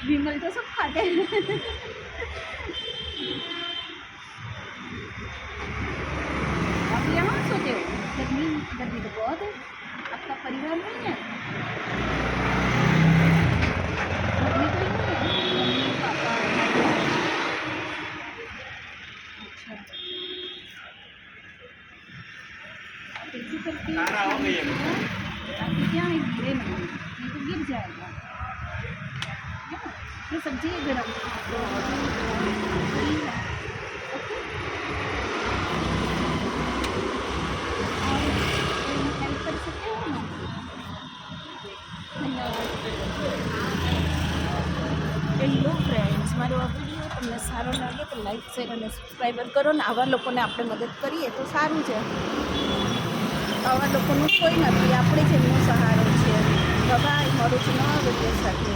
विमल तो सब खाते हैं। आप यहाँ सोते हो? गर्मी गर्मी तो बहुत है। आपका परिवार नहीं है? मम्मी कोई नहीं है? मम्मी पापा भाई? अच्छा, आप ऐसे करके आपके क्या है, गिरे नहीं, ये तो गिर जाएगा है ना? ये सब्जी है गरम, तो सही है। ओके, और हेल्प कर सकते हो ना? धन्यवाद। હેલો ફ્રેન્ડ્સ, મારો આ વિડીયો તમને સારો લાગે તો લાઈક શેર અને સબસ્ક્રાઈબર કરો ને આવા લોકોને આપણે મદદ કરીએ તો સારું છે. આવા લોકોનું કોઈ નથી, આપણે જ એમનો સહારો છે. બાય, મળું છું નવા વિડીયો સાથે.